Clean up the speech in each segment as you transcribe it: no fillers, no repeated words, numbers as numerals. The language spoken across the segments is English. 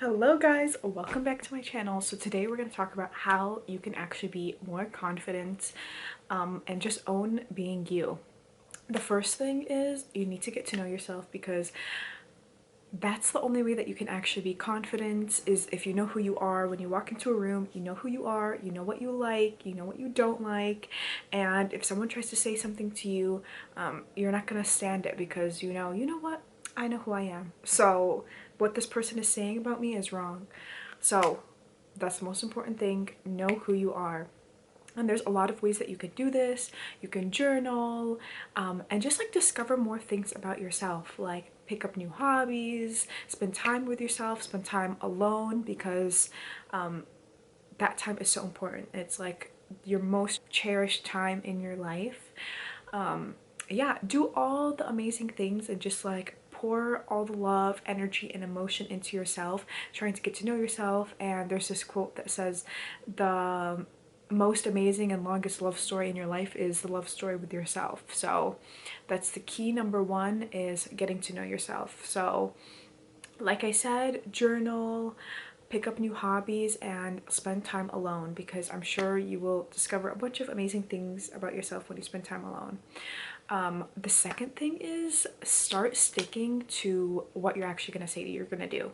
Hello guys, welcome back to my channel. So today we're going to talk about how you can actually be more confident and just own being you. The first thing is you need to get to know yourself, because that's the only way that you can actually be confident, is if you know who you are. When you walk into a room, you know who you are, you know what you like, you know what you don't like, and if someone tries to say something to you, you're not going to stand it, because you know what, I know who I am. So what this person is saying about me is wrong. So that's the most important thing. Know who you are. And there's a lot of ways that you can do this. You can journal, and just like discover more things about yourself, like pick up new hobbies, spend time with yourself, spend time alone, because that time is so important. It's like your most cherished time in your life. Yeah, do all the amazing things and just like pour all the love, energy, and emotion into yourself, trying to get to know yourself. And there's this quote that says, the most amazing and longest love story in your life is the love story with yourself. So that's the key. Number one is getting to know yourself. So like I said, journal, pick up new hobbies, and spend time alone, because I'm sure you will discover a bunch of amazing things about yourself when you spend time alone. The second thing is start sticking to what you're actually going to say that you're going to do,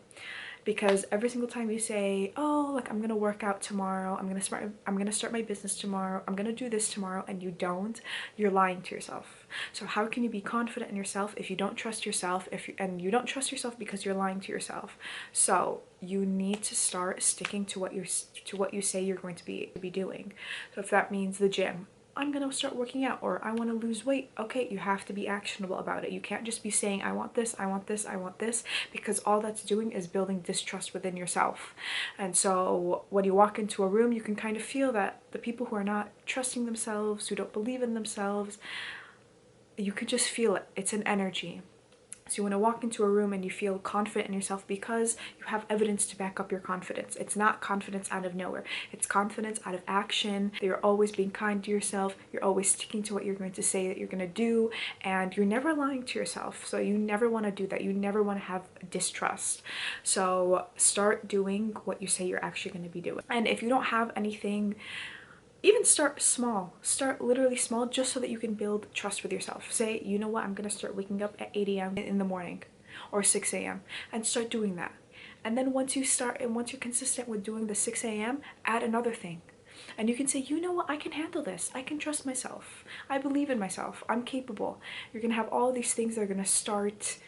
because every single time you say, oh, like, I'm gonna work out tomorrow, I'm gonna start my business tomorrow, I'm gonna do this tomorrow, and you don't, you're lying to yourself. So how can you be confident in yourself if you don't trust yourself, and you don't trust yourself because you're lying to yourself? So you need to start sticking to what you say you're going to be doing. So if that means the gym, I'm gonna start working out, or I want to lose weight. Okay, you have to be actionable about it. You can't just be saying, I want this, I want this, I want this, because all that's doing is building distrust within yourself. And so when you walk into a room, you can kind of feel that the people who are not trusting themselves, who don't believe in themselves, you could just feel it. It's an energy. So you want to walk into a room and you feel confident in yourself because you have evidence to back up your confidence. It's not confidence out of nowhere. It's confidence out of action. You're always being kind to yourself. You're always sticking to what you're going to say that you're going to do. And you're never lying to yourself. So you never want to do that. You never want to have distrust. So start doing what you say you're actually going to be doing. And if you don't have anything, even start small. Start literally small, just so that you can build trust with yourself. Say, you know what, I'm gonna start waking up at 8 a.m. in the morning, or 6 a.m. and start doing that. And then once you start, and once you're consistent with doing the 6 a.m., add another thing. And you can say, you know what, I can handle this. I can trust myself. I believe in myself. I'm capable. You're gonna have all these things that are gonna start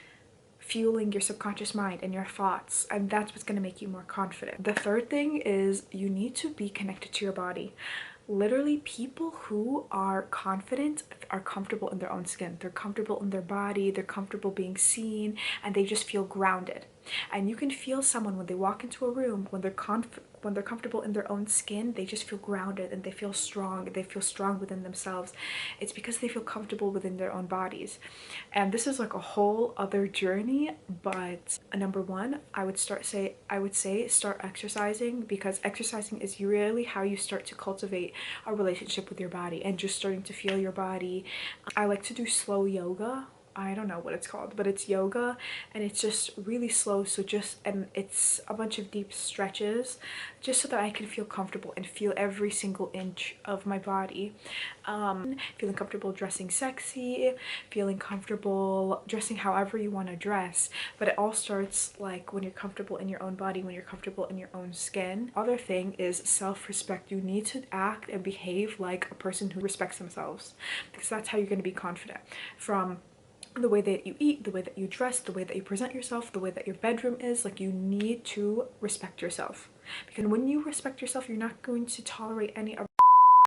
fueling your subconscious mind and your thoughts, and that's what's going to make you more confident. The third thing is you need to be connected to your body. Literally, people who are confident are comfortable in their own skin. They're comfortable in their body, they're comfortable being seen, and they just feel grounded. And you can feel someone when they walk into a room, when they're comfortable in their own skin, they just feel grounded and they feel strong. They feel strong within themselves. It's because they feel comfortable within their own bodies. And this is like a whole other journey, but number one, I would say start exercising, because exercising is really how you start to cultivate a relationship with your body and just starting to feel your body. I like to do slow yoga. I don't know what it's called, but it's yoga, and it's just really slow. So and it's a bunch of deep stretches, just so that I can feel comfortable and feel every single inch of my body. Feeling comfortable dressing sexy, feeling comfortable dressing however you want to dress. But it all starts like when you're comfortable in your own body, when you're comfortable in your own skin. Other thing is self-respect. You need to act and behave like a person who respects themselves, because that's how you're going to be confident. From the way that you eat, the way that you dress, the way that you present yourself, the way that your bedroom is, like, you need to respect yourself. Because when you respect yourself, you're not going to tolerate any of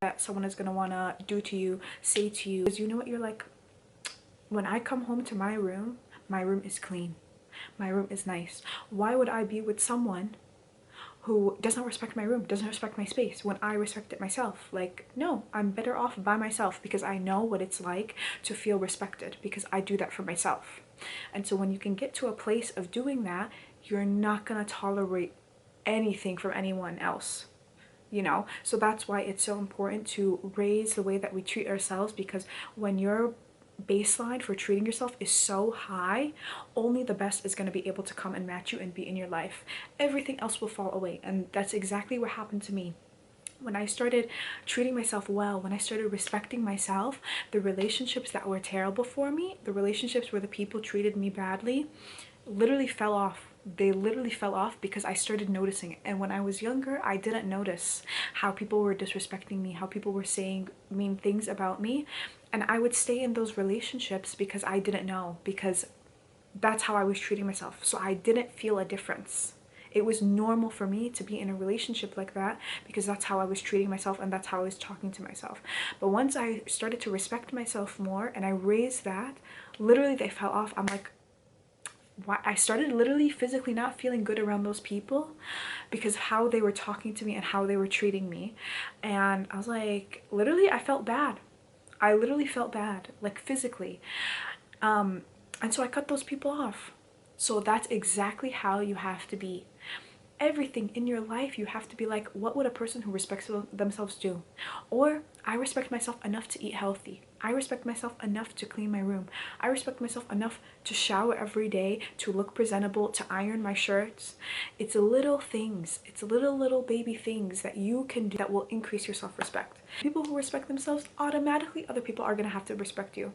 that someone is going to want to do to you, say to you. Because you know what, you're like, when I come home to my room is clean, my room is nice. Why would I be with someone who doesn't respect my room, doesn't respect my space, when I respect it myself? Like, no, I'm better off by myself, because I know what it's like to feel respected, because I do that for myself. And so when you can get to a place of doing that, you're not gonna tolerate anything from anyone else, you know? So that's why it's so important to raise the way that we treat ourselves, because when you're baseline for treating yourself is so high, only the best is going to be able to come and match you and be in your life. Everything else will fall away, and that's exactly what happened to me. When I started treating myself well, when I started respecting myself, the relationships that were terrible for me, the relationships where the people treated me badly, literally fell off. They literally fell off because I started noticing it. And when I was younger, I didn't notice how people were disrespecting me, how people were saying mean things about me. And I would stay in those relationships because I didn't know, because that's how I was treating myself. So I didn't feel a difference. It was normal for me to be in a relationship like that because that's how I was treating myself and that's how I was talking to myself. But once I started to respect myself more and I raised that, literally they fell off. I'm like, why? I started literally physically not feeling good around those people because how they were talking to me and how they were treating me. And I was like, literally I felt bad. I literally felt bad, like physically. And so I cut those people off. So that's exactly how you have to be. Everything in your life, you have to be like, what would a person who respects themselves do? Or, I respect myself enough to eat healthy. I respect myself enough to clean my room. I respect myself enough to shower every day, to look presentable, to iron my shirts. It's little things. It's little baby things that you can do that will increase your self-respect. People who respect themselves, automatically other people are going to have to respect you,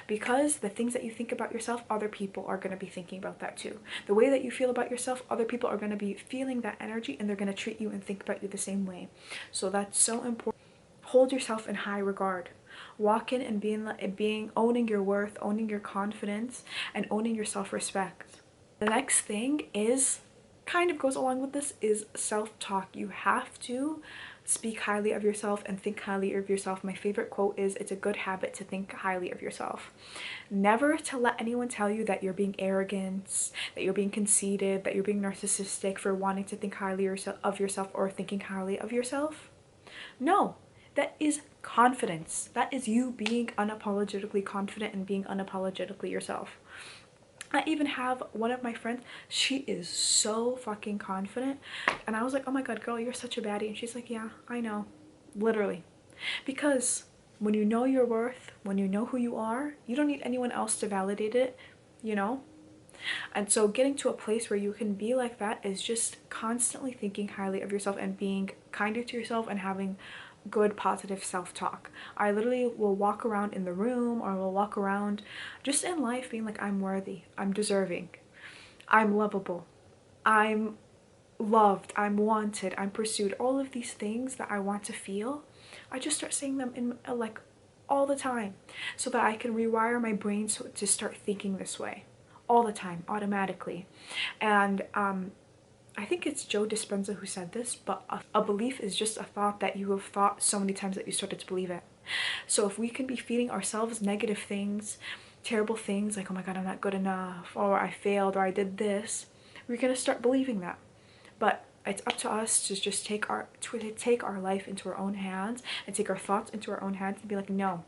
because the things that you think about yourself, other people are going to be thinking about that too. The way that you feel about yourself, other people are going to be feeling that energy and they're going to treat you and think about you the same way. So that's so important. Hold yourself in high regard. Walk in and owning your worth, owning your confidence, and owning your self-respect. The next thing is, kind of goes along with this, is self-talk. You have to speak highly of yourself and think highly of yourself. My favorite quote is, it's a good habit to think highly of yourself. Never to let anyone tell you that you're being arrogant, that you're being conceited, that you're being narcissistic for wanting to think highly of yourself or thinking highly of yourself. No, that is confidence. That is you being unapologetically confident and being unapologetically yourself. I even have one of my friends, she is so fucking confident, and I was like, oh my god, girl, you're such a baddie. And she's like, yeah, I know, literally. Because when you know your worth, when you know who you are, you don't need anyone else to validate it, you know? And so getting to a place where you can be like that is just constantly thinking highly of yourself and being kinder to yourself and having good positive self-talk. I literally will walk around in the room, or will walk around just in life being like, I'm worthy, I'm deserving, I'm lovable, I'm loved, I'm wanted, I'm pursued. All of these things that I want to feel, I just start saying them in like all the time, so that I can rewire my brain to start thinking this way all the time, automatically. And I think it's Joe Dispenza who said this, but a belief is just a thought that you have thought so many times that you started to believe it. So if we can be feeding ourselves negative things, terrible things like, oh my god, I'm not good enough, or I failed, or I did this, we're gonna start believing that. But it's up to us to just take our life into our own hands and take our thoughts into our own hands and be like, no,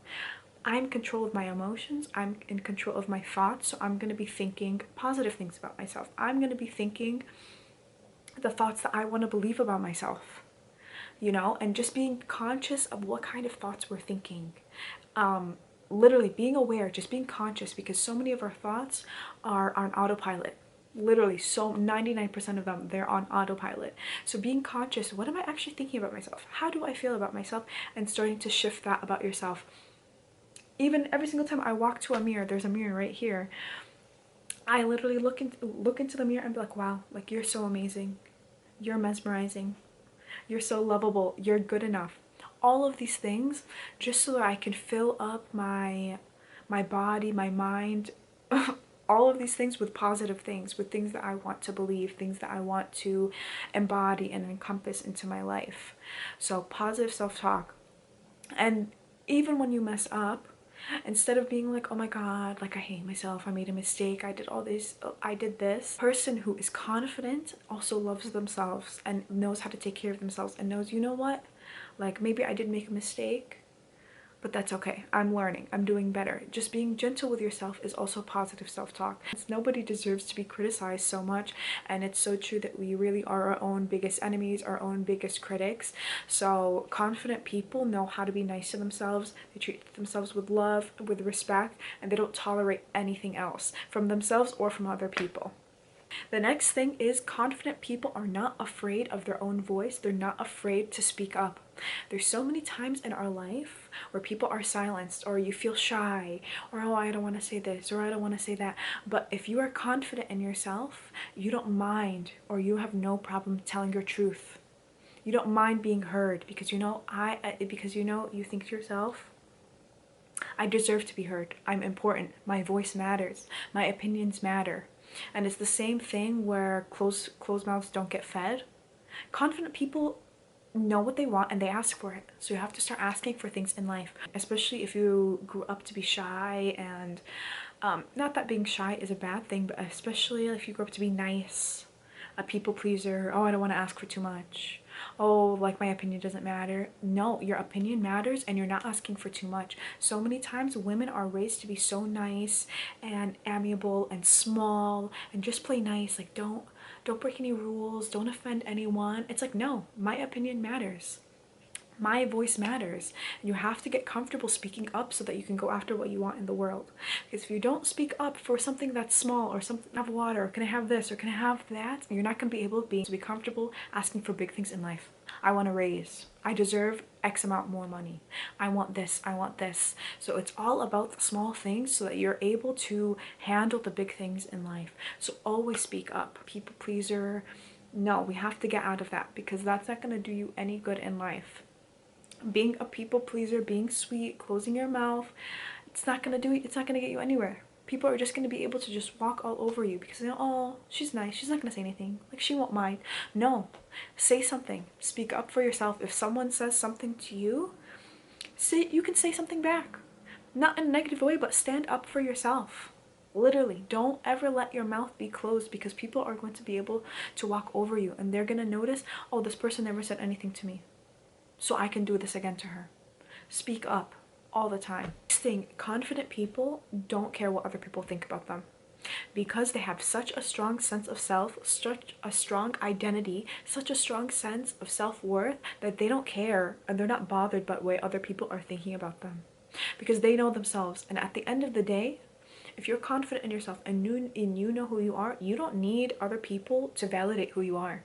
I'm in control of my emotions, I'm in control of my thoughts, so I'm gonna be thinking positive things about myself. I'm gonna be thinking the thoughts that I want to believe about myself, you know, and just being conscious of what kind of thoughts we're thinking. Literally being aware, just being conscious, because so many of our thoughts are on autopilot. Literally, so 99% of them, they're on autopilot. So being conscious, what am I actually thinking about myself? How do I feel about myself? And starting to shift that about yourself. Even every single time I walk to a mirror, there's a mirror right here, I literally look into the mirror and be like, wow, like, you're so amazing, you're mesmerizing, you're so lovable, you're good enough. All of these things, just so that I can fill up my body, my mind, all of these things with positive things, with things that I want to believe, things that I want to embody and encompass into my life. So positive self-talk. And even when you mess up, instead of being like, oh my god, like, I hate myself, I made a mistake, I did all this, I did this. Person who is confident also loves themselves and knows how to take care of themselves and knows, you know what, like, maybe I did make a mistake, but that's okay. I'm learning. I'm doing better. Just being gentle with yourself is also positive self-talk. Nobody deserves to be criticized so much, and it's so true that we really are our own biggest enemies, our own biggest critics. So confident people know how to be nice to themselves. They treat themselves with love, with respect, and they don't tolerate anything else from themselves or from other people. The next thing is confident people are not afraid of their own voice. They're not afraid to speak up. There's so many times in our life where people are silenced, or you feel shy, or oh, I don't want to say this, or I don't want to say that. But if you are confident in yourself, you don't mind, or you have no problem telling your truth. You don't mind being heard because you know you think to yourself, I deserve to be heard. I'm important. My voice matters. My opinions matter. And it's the same thing where closed mouths don't get fed. Confident people know what they want and they ask for it. So you have to start asking for things in life, especially if you grew up to be shy. And not that being shy is a bad thing, but especially if you grew up to be nice, a people pleaser. Oh, I don't want to ask for too much. Oh, like my opinion doesn't matter. No, your opinion matters, and you're not asking for too much. So many times women are raised to be so nice and amiable and small and just play nice. Like don't break any rules, don't offend anyone. It's like, no, my opinion matters. My voice matters. And you have to get comfortable speaking up so that you can go after what you want in the world. Because if you don't speak up for something that's small, or something, have water, or can I have this, or can I have that, you're not going to be able to be comfortable asking for big things in life. I want a raise. I deserve X amount more money. I want this. I want this. So it's all about the small things so that you're able to handle the big things in life. So always speak up. People pleaser. No, we have to get out of that, because that's not going to do you any good in life. Being a people pleaser, being sweet, closing your mouth, it's not gonna get you anywhere. People are just gonna be able to just walk all over you because they know, oh, she's nice, she's not gonna say anything, like she won't mind. No, say something, speak up for yourself. If someone says something to you, you can say something back, not in a negative way, but stand up for yourself. Literally, don't ever let your mouth be closed, because people are going to be able to walk over you and they're gonna notice, oh, this person never said anything to me, so I can do this again to her. Speak up all the time. Next thing, confident people don't care what other people think about them, because they have such a strong sense of self, such a strong identity, such a strong sense of self-worth, that they don't care and they're not bothered by the way other people are thinking about them, because they know themselves. And at the end of the day, if you're confident in yourself and you know who you are, you don't need other people to validate who you are.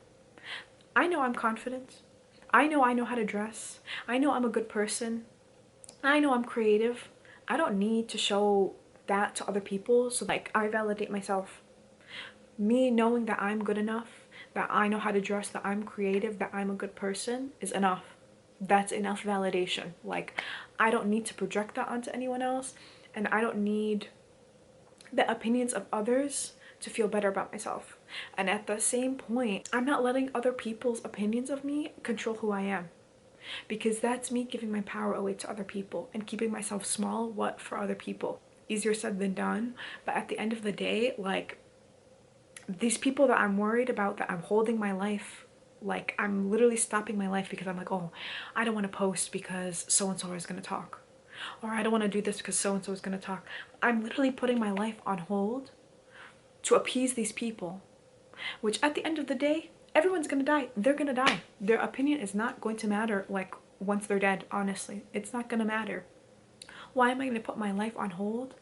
I know I'm confident. I know how to dress. I know I'm a good person. I know I'm creative. I don't need to show that to other people so like I validate myself. Me knowing that I'm good enough, that I know how to dress, that I'm creative, that I'm a good person is enough. That's enough validation. Like, I don't need to project that onto anyone else, and I don't need the opinions of others to feel better about myself. And at the same point, I'm not letting other people's opinions of me control who I am, because that's me giving my power away to other people and keeping myself small, what, for other people. Easier said than done, but at the end of the day, like, these people that I'm worried about, that I'm holding my life, like I'm literally stopping my life because I'm like, oh, I don't want to post because so-and-so is going to talk, or I don't want to do this because so-and-so is going to talk. I'm literally putting my life on hold to appease these people, which at the end of the day, everyone's gonna die. They're gonna die. Their opinion is not going to matter, like, once they're dead. Honestly, it's not gonna matter. Why am I gonna put my life on hold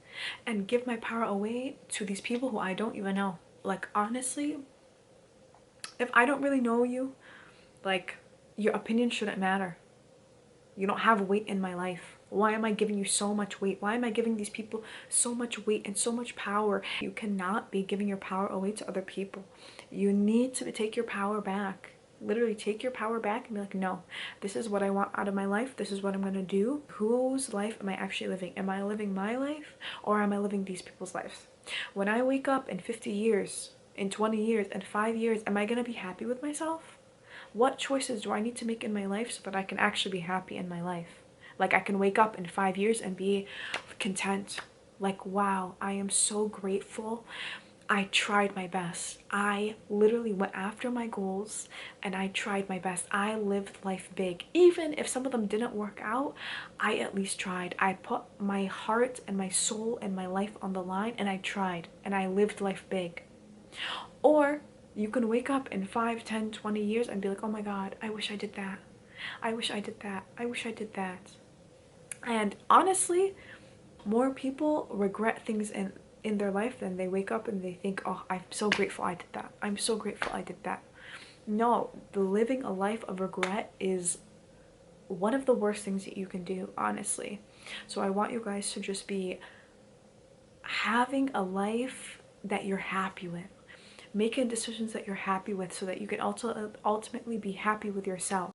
and give my power away to these people who I don't even know? Like, honestly, if I don't really know you, like, your opinion shouldn't matter. You don't have weight in my life. Why am I giving you so much weight? Why am I giving these people so much weight and so much power? You cannot be giving your power away to other people. You need to take your power back. Literally take your power back and be like, no, this is what I want out of my life. This is what I'm going to do. Whose life am I actually living? Am I living my life, or am I living these people's lives? When I wake up in 50 years, in 20 years, in 5 years, am I going to be happy with myself? What choices do I need to make in my life so that I can actually be happy in my life? Like, I can wake up in 5 years and be content. Like, wow, I am so grateful. I tried my best. I literally went after my goals and I tried my best. I lived life big. Even if some of them didn't work out, I at least tried. I put my heart and my soul and my life on the line, and I tried and I lived life big. Or you can wake up in 5, 10, 20 years and be like, oh my God, I wish I did that. I wish I did that. I wish I did that. And honestly, more people regret things in their life than they wake up and they think, oh, I'm so grateful I did that. I'm so grateful I did that. No, the living a life of regret is one of the worst things that you can do, honestly. So I want you guys to just be having a life that you're happy with, making decisions that you're happy with, so that you can also ultimately be happy with yourself.